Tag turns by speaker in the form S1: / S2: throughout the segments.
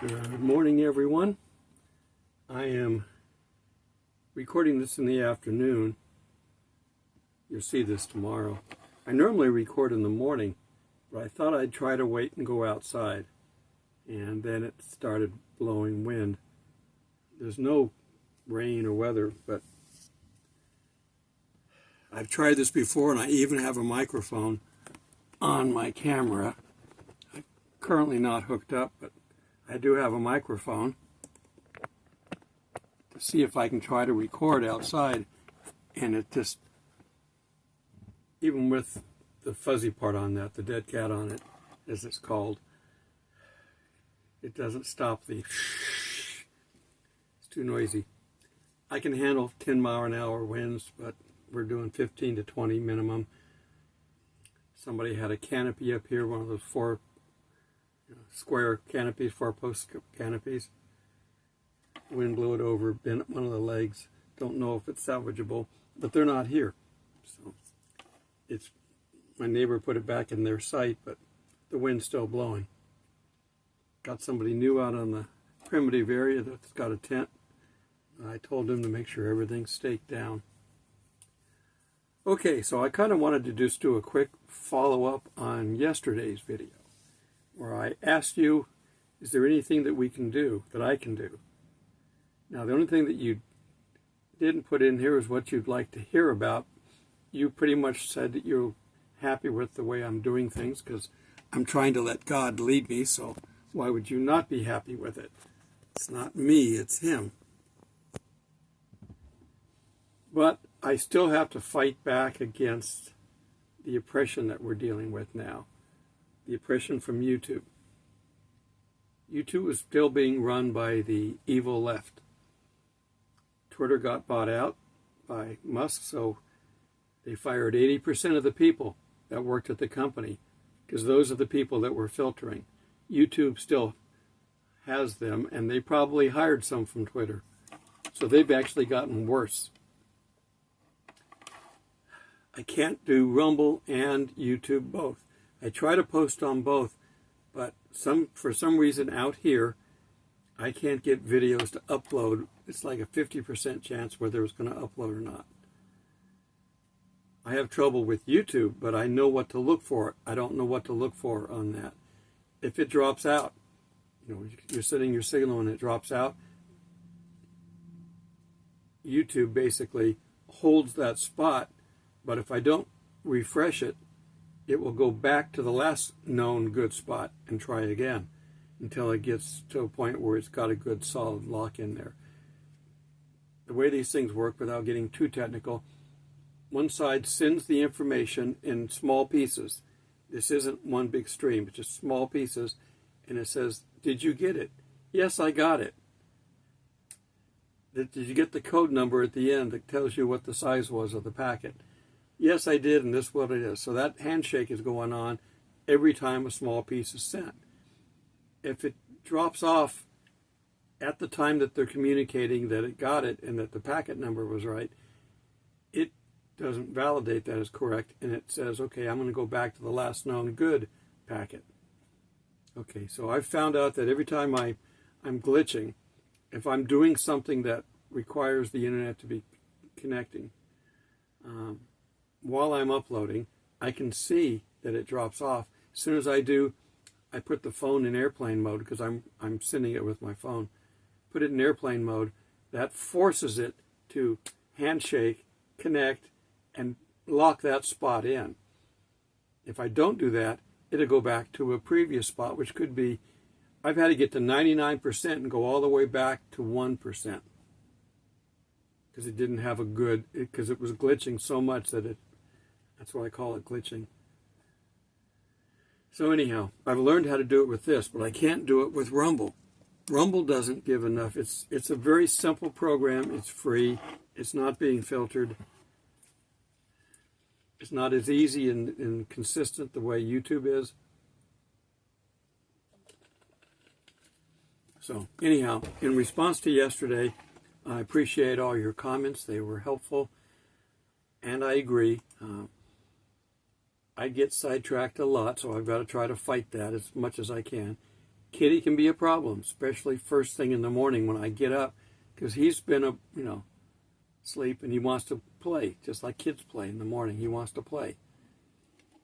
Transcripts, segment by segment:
S1: Good morning, everyone. I am recording this in the afternoon. You'll see this tomorrow. I normally record in the morning, but I thought I'd try to wait and go outside. And then it started blowing wind. There's no rain or weather, but I've tried this before, and I even have a microphone on my camera. I'm currently not hooked up, but I do have a microphone to see if I can try to record outside, and it just, even with the fuzzy part on that, the dead cat on it, as it's called, it doesn't stop the shh. It's too noisy. I can handle 10-mile-an-hour winds, but we're doing 15 to 20 minimum. Somebody had a canopy up here, one of those four square canopies, four-post canopies. Wind blew it over, bent one of the legs. Don't know if it's salvageable, but they're not here. So it's, my neighbor put it back in their site, but the wind's still blowing. Got somebody new out on the primitive area that's got a tent. I told him to make sure everything's staked down. Okay, so I kind of wanted to just do a quick follow-up on yesterday's video, where I asked you, is there anything that we can do, that I can do? Now, the only thing that you didn't put in here is what you'd like to hear about. You pretty much said that you're happy with the way I'm doing things, because I'm trying to let God lead me, so why would you not be happy with it? It's not me, it's Him. But I still have to fight back against the oppression that we're dealing with now. The oppression from YouTube. YouTube is still being run by the evil left. Twitter got bought out by Musk, so they fired 80% of the people that worked at the company, because those are the people that were filtering. YouTube still has them, and they probably hired some from Twitter. So they've actually gotten worse. I can't do Rumble and YouTube both. I try to post on both, but for some reason out here, I can't get videos to upload. It's like a 50% chance whether it's going to upload or not. I have trouble with YouTube, but I know what to look for. I don't know what to look for on that. If it drops out, you're setting your signal and it drops out, YouTube basically holds that spot, but if I don't refresh it, it will go back to the last known good spot and try again until it gets to a point where it's got a good solid lock in there. The way these things work, without getting too technical, one side sends the information in small pieces. This isn't one big stream, it's just small pieces, and it says, did you get it? Yes, I got it. Did you get the code number at the end that tells you what the size was of the packet? Yes, I did, and this is what it is. So that handshake is going on every time a small piece is sent. If it drops off at the time that they're communicating that it got it and that the packet number was right, it doesn't validate that as correct, and it says, okay, I'm going to go back to the last known good packet. Okay, so I've found out that every time I'm glitching, if I'm doing something that requires the internet to be connecting, while I'm uploading, I can see that it drops off. As soon as I do, I put the phone in airplane mode, because I'm sending it with my phone. Put it in airplane mode. That forces it to handshake, connect, and lock that spot in. If I don't do that, it'll go back to a previous spot, which could be, I've had to get to 99% and go all the way back to 1%. Because it didn't have a good, because it was glitching so much that that's why I call it glitching. So anyhow, I've learned how to do it with this, but I can't do it with Rumble. Rumble doesn't give enough. It's a very simple program. It's free. It's not being filtered. It's not as easy and consistent the way YouTube is. So anyhow, in response to yesterday, I appreciate all your comments. They were helpful. And I agree. I get sidetracked a lot, so I've got to try to fight that as much as I can. Kitty can be a problem, especially first thing in the morning when I get up, because he's been asleep and he wants to play, just like kids play in the morning. He wants to play.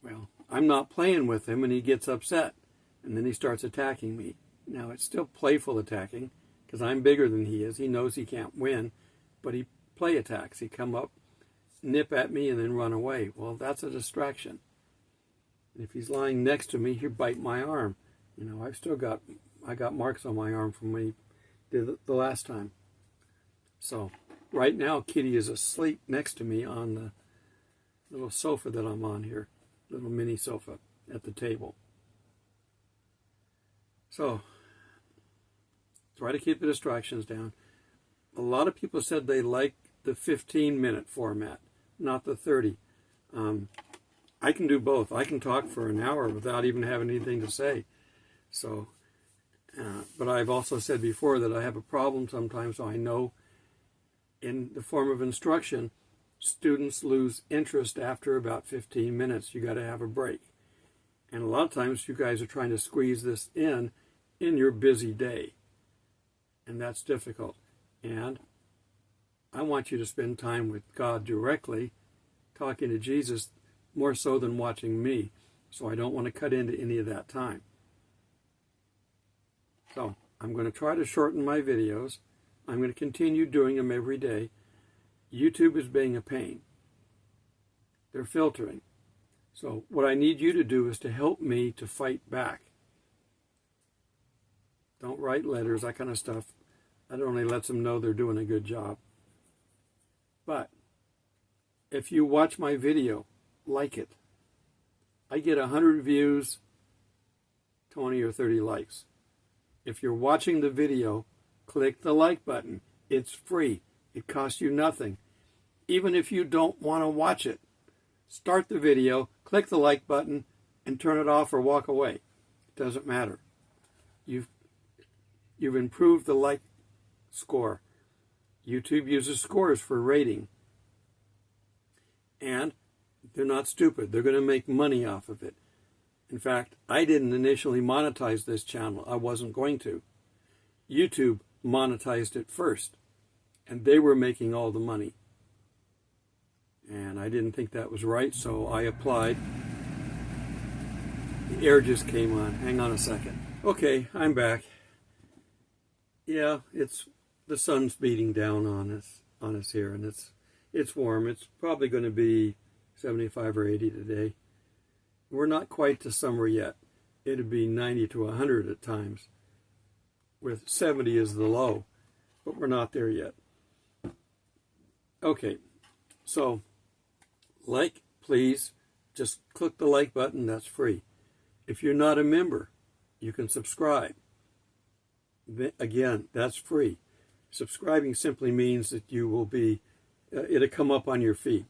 S1: Well, I'm not playing with him and he gets upset, and then he starts attacking me. Now, it's still playful attacking, because I'm bigger than he is. He knows he can't win, but he play attacks. He come up, nip at me, and then run away. Well, that's a distraction. And if he's lying next to me, he'll bite my arm. I got marks on my arm from when he did it the last time. So right now, Kitty is asleep next to me on the little sofa that I'm on here, little mini sofa at the table. So try to keep the distractions down. A lot of people said they like the 15-minute format, not the 30. I can do both. I can talk for an hour without even having anything to say. So, but I've also said before that I have a problem sometimes. So I know in the form of instruction, students lose interest after about 15 minutes. You got to have a break. And a lot of times you guys are trying to squeeze this in your busy day. And that's difficult. And I want you to spend time with God directly, talking to Jesus, more so than watching me. So I don't want to cut into any of that time. So I'm going to try to shorten my videos. I'm going to continue doing them every day. YouTube is being a pain. They're filtering. So what I need you to do is to help me to fight back. Don't write letters, that kind of stuff. That only lets them know they're doing a good job. But if you watch my video, like it. I get 100 views, 20 or 30 likes. If you're watching the video, click the like button. It's free. It costs you nothing. Even if you don't want to watch it, start the video, click the like button, and turn it off or walk away. It doesn't matter. You've improved the like score. YouTube uses scores for rating. And they're not stupid. They're going to make money off of it. In fact, I didn't initially monetize this channel. I wasn't going to. YouTube monetized it first. And they were making all the money. And I didn't think that was right, so I applied. The air just came on. Hang on a second. Okay, I'm back. Yeah, the sun's beating down on us here, and it's warm. It's probably going to be 75 or 80 today. We're not quite to summer yet. It'd be 90 to 100 at times, with 70 as the low, but we're not there yet. Okay, so like, please, just click the like button. That's free. If you're not a member, you can subscribe. Again, that's free. Subscribing simply means that you will be, it'll come up on your feed.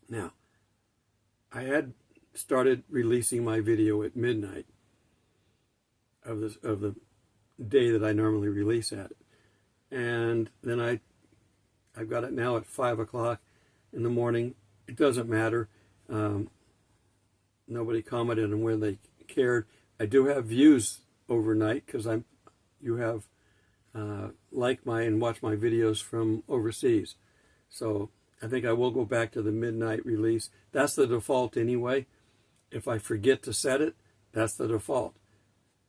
S1: Now, I had started releasing my video at midnight of the day that I normally release at. And then I've got it now at 5 o'clock in the morning. It doesn't matter. Nobody commented on where they cared. I do have views overnight because you have liked and watched my videos from overseas. So I think I will go back to the midnight release. That's the default anyway. If I forget to set it, that's the default.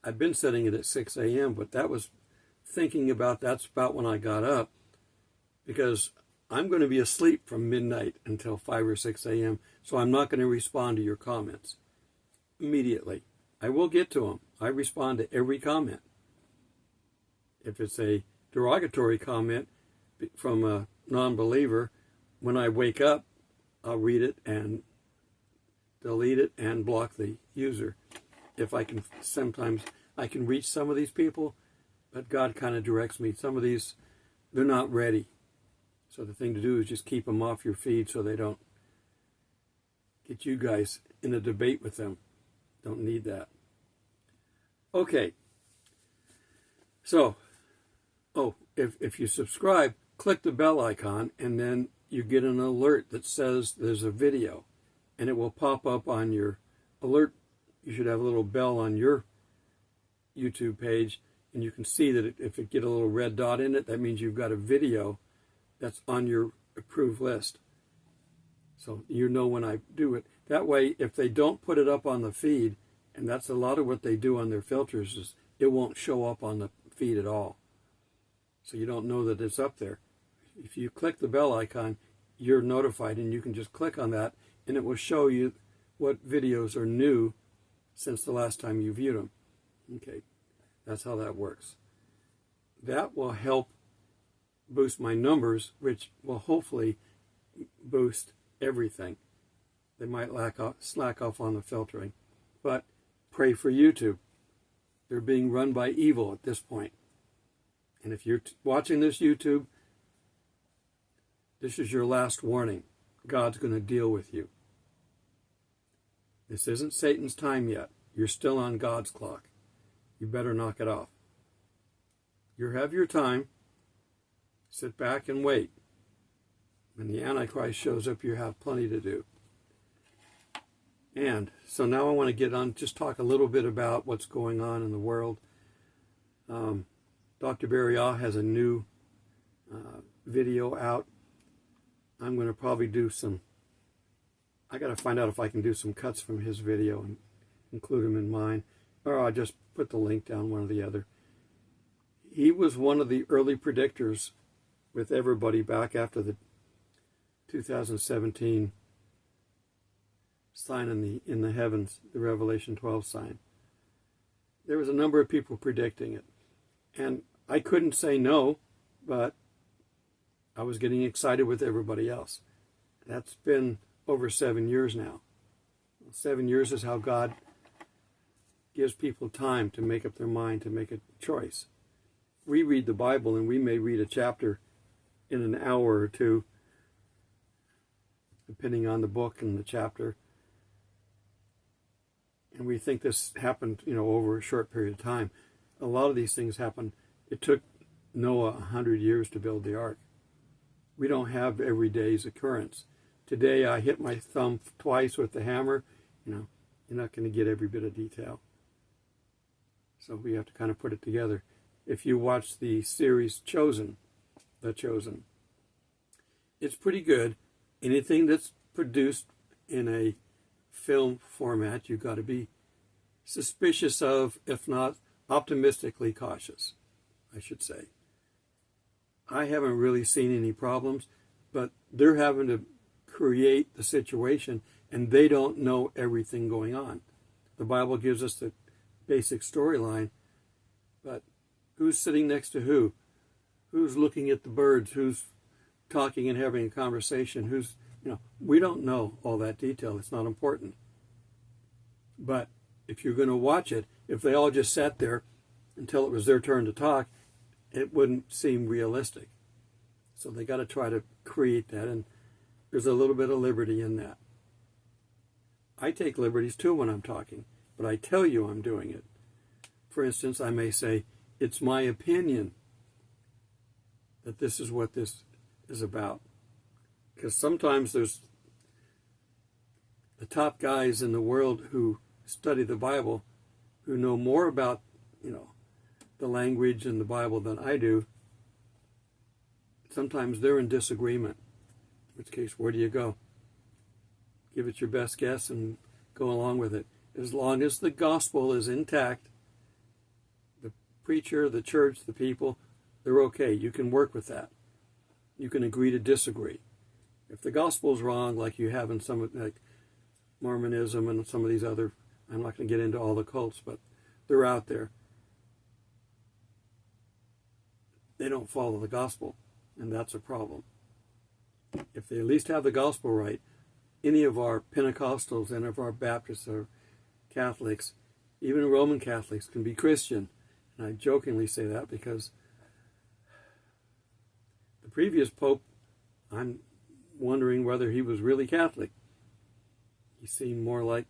S1: I've been setting it at 6 a.m., but that was thinking about that's about when I got up, because I'm going to be asleep from midnight until 5 or 6 a.m., so I'm not going to respond to your comments immediately. I will get to them. I respond to every comment. If it's a derogatory comment from a non-believer, when I wake up, I'll read it and delete it and block the user. If I can, sometimes I can reach some of these people, but God kind of directs me. Some of these, they're not ready. So the thing to do is just keep them off your feed so they don't get you guys in a debate with them. Don't need that. Okay. So, if you subscribe, click the bell icon, and then you get an alert that says there's a video, and it will pop up on your alert. You should have a little bell on your YouTube page, and you can see that if it get a little red dot in it, that means you've got a video that's on your approved list. So you know when I do it. That way, if they don't put it up on the feed, and that's a lot of what they do on their filters, is it won't show up on the feed at all. So you don't know that it's up there. If you click the bell icon, you're notified, and you can just click on that, and it will show you what videos are new since the last time you viewed them. Okay, that's how that works. That will help boost my numbers, which will hopefully boost everything. They might slack off on the filtering. But pray for YouTube. They're being run by evil at this point. And if you're watching this YouTube, this is your last warning. God's going to deal with you. This isn't Satan's time yet. You're still on God's clock. You better knock it off. You have your time. Sit back and wait. When the Antichrist shows up, you have plenty to do. And so now I want to get on, just talk a little bit about what's going on in the world. Dr. Barry Ah has a new video out. I'm going to probably do some, I got to find out if I can do some cuts from his video and include them in mine, or I'll just put the link down, one or the other. He was one of the early predictors with everybody back after the 2017 sign in the heavens, the Revelation 12 sign. There was a number of people predicting it. And I couldn't say no, but I was getting excited with everybody else. That's been over 7 years now. 7 years is how God gives people time to make up their mind, to make a choice. We read the Bible, and we may read a chapter in an hour or two, depending on the book and the chapter. And we think this happened, over a short period of time. A lot of these things happened. It took Noah 100 years to build the ark. We don't have every day's occurrence. Today I hit my thumb twice with the hammer. You're not going to get every bit of detail. So we have to kind of put it together. If you watch the series Chosen, The Chosen, it's pretty good. Anything that's produced in a film format, you've got to be suspicious of, if not optimistically cautious, I should say. I haven't really seen any problems, but they're having to create the situation, and they don't know everything going on. The Bible gives us the basic storyline, but who's sitting next to who? Who's looking at the birds? Who's talking and having a conversation? We don't know all that detail. It's not important. But if you're going to watch it, if they all just sat there until it was their turn to talk, it wouldn't seem realistic. So they got to try to create that, and there's a little bit of liberty in that. I take liberties too when I'm talking, but I tell you I'm doing it. For instance, I may say, it's my opinion that this is what this is about. Because sometimes there's the top guys in the world who study the Bible, who know more about, the language in the Bible than I do. Sometimes they're in disagreement. In which case, where do you go? Give it your best guess and go along with it. As long as the gospel is intact, the preacher, the church, the people, they're okay. You can work with that. You can agree to disagree. If the gospel's wrong, like you have in some, like Mormonism and some of these other, I'm not going to get into all the cults, but they're out there. They don't follow the gospel, and that's a problem. If they at least have the gospel right, any of our Pentecostals, any of our Baptists or Catholics, even Roman Catholics can be Christian. And I jokingly say that because the previous Pope, I'm wondering whether he was really Catholic. He seemed more like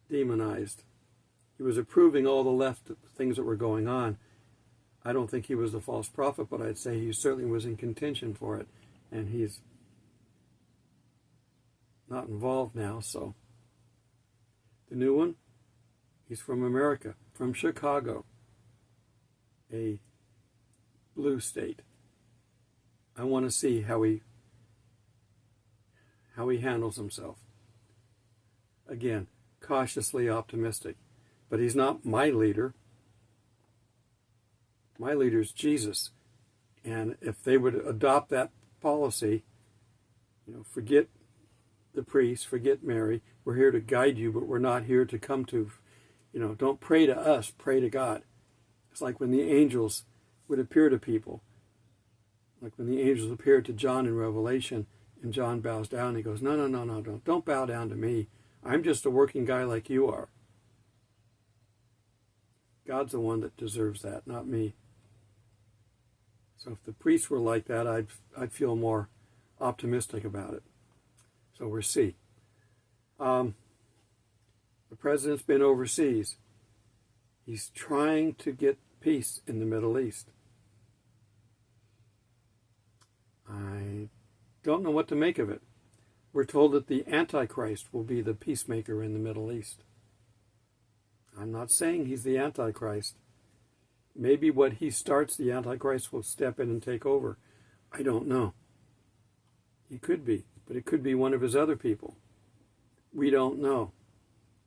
S1: demonized. He was approving all the left things that were going on. I don't think he was the false prophet, but I'd say he certainly was in contention for it. And he's not involved now, so. The new one, He's from America, from Chicago, a blue state. I want to see how he handles himself. Again, cautiously optimistic. But he's not my leader. My leader is Jesus. And if they would adopt that policy, forget the priest, forget Mary. We're here to guide you, but we're not here to come to, don't pray to us, pray to God. It's like when the angels would appear to people. Like when the angels appeared to John in Revelation, and John bows down, he goes, no, don't bow down to me. I'm just a working guy like you are. God's the one that deserves that, not me. So if the priests were like that, I'd feel more optimistic about it. So we'll see. The president's been overseas. He's trying to get peace in the Middle East. I don't know what to make of it. We're told that the Antichrist will be the peacemaker in the Middle East. I'm not saying he's the Antichrist. Maybe what he starts, the Antichrist will step in and take over. I don't know. He could be, but it could be one of his other people. We don't know.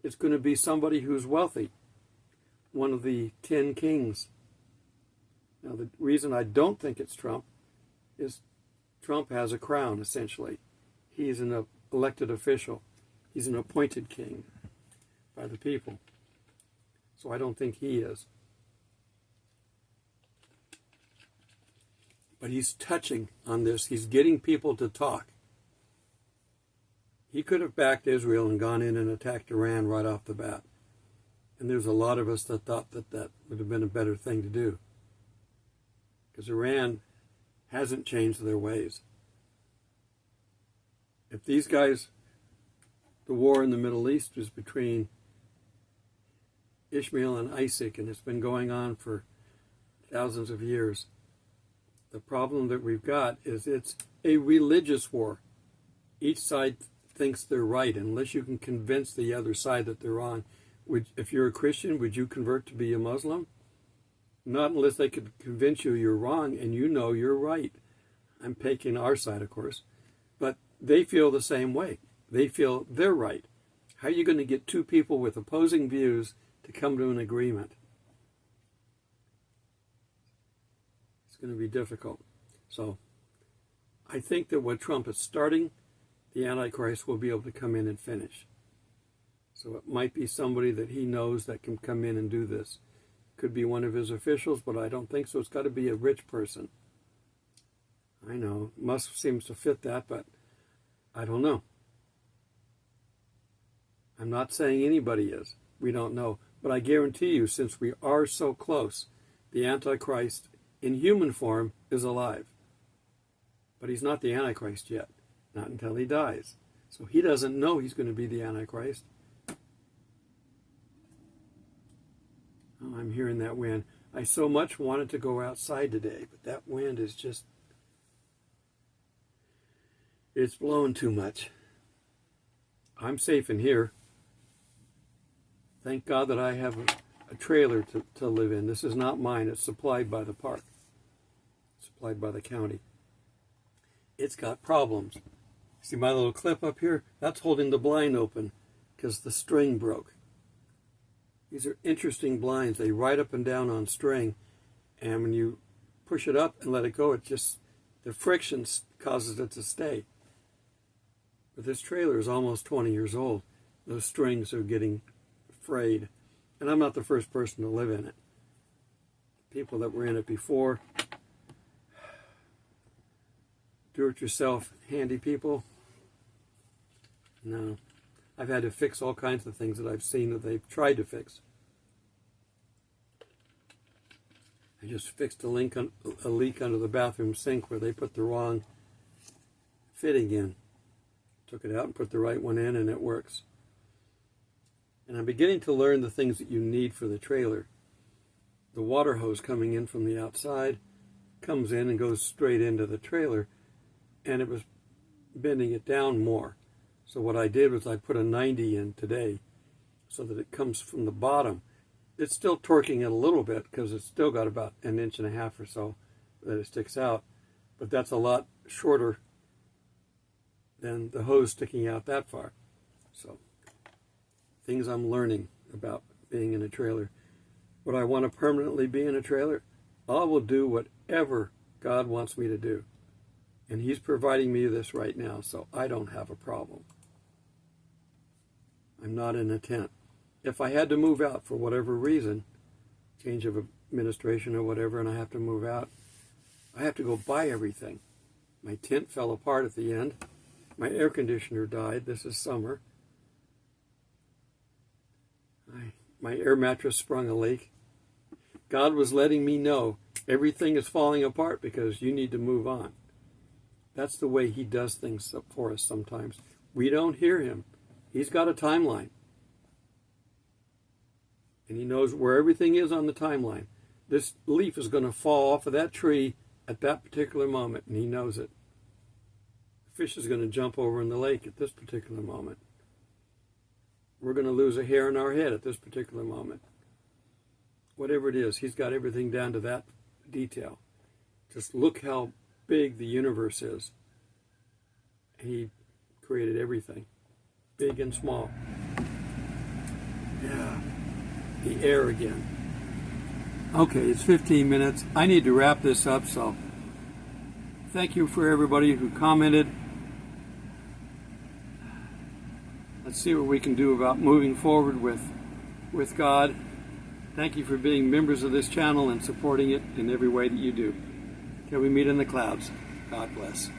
S1: It's going to be somebody who's wealthy. One of the 10 kings. Now, the reason I don't think it's Trump is Trump has a crown, essentially. He's an elected official. He's an appointed king by the people. So I don't think he is. But he's touching on this. He's getting people to talk. He could have backed Israel and gone in and attacked Iran right off the bat. And there's a lot of us that thought that that would have been a better thing to do. Because Iran hasn't changed their ways. If these guys, the war in the Middle East is between Ishmael and Isaac, and it's been going on for thousands of years. The problem that we've got is it's a religious war. Each side thinks they're right, unless you can convince the other side that they're wrong. If you're a Christian, would you convert to be a Muslim? Not unless they could convince you you're wrong and you know you're right. I'm taking our side, of course. But they feel the same way. They feel they're right. How are you going to get two people with opposing views to come to an agreement? It's going to be difficult. So I think that what Trump is starting, the Antichrist will be able to come in and finish. So it might be somebody that he knows that can come in and do this. Could be one of his officials, but I don't think so. It's got to be a rich person. I know, Musk seems to fit that, but I don't know. I'm not saying anybody is. We don't know. But I guarantee you, since we are so close, the Antichrist in human form is alive. But he's not the Antichrist yet. Not until he dies. So he doesn't know he's going to be the Antichrist. Oh, I'm hearing that wind. I so much wanted to go outside today, but that wind is just... it's blowing too much. I'm safe in here. Thank God that I have a trailer to live in. This is not mine. It's supplied by the park. Supplied by the county. It's got problems. See my little clip up here? That's holding the blind open because the string broke. These are interesting blinds. They ride up and down on string, and when you push it up and let it go, it just, the friction causes it to stay. But this trailer is almost 20 years old. Those strings are getting frayed, and I'm not the first person to live in it. People that were in it before, do-it-yourself handy people, no. I've had to fix all kinds of things that I've seen that they've tried to fix. I just fixed a leak under the bathroom sink where they put the wrong fitting in. Took it out and put the right one in, and it works. And I'm beginning to learn the things that you need for the trailer. The water hose coming in from the outside comes in and goes straight into the trailer, and it was bending it down more. So what I did was I put a 90 in today, so that it comes from the bottom. It's still torquing it a little bit because it's still got about 1.5 inches or so that it sticks out, but that's a lot shorter than the hose sticking out that far. So, things I'm learning about being in a trailer. Would I want to permanently be in a trailer? I will do whatever God wants me to do. And He's providing me this right now, so I don't have a problem. I'm not in a tent. If I had to move out for whatever reason, change of administration or whatever, and I have to move out, I have to go buy everything. My tent fell apart at the end. My air conditioner died. This is summer. My air mattress sprung a leak. God was letting me know everything is falling apart because you need to move on. That's the way He does things for us sometimes. We don't hear Him. He's got a timeline. And He knows where everything is on the timeline. This leaf is going to fall off of that tree at that particular moment, and He knows it. The fish is going to jump over in the lake at this particular moment. We're going to lose a hair in our head at this particular moment. Whatever it is, He's got everything down to that detail. Just look how big the universe is. He created everything, big and small. Yeah, the air again. Okay, it's 15 minutes. I need to wrap this up, so thank you for everybody who commented. Let's see what we can do about moving forward with God. Thank you for being members of this channel and supporting it in every way that you do. Till we meet in the clouds. God bless.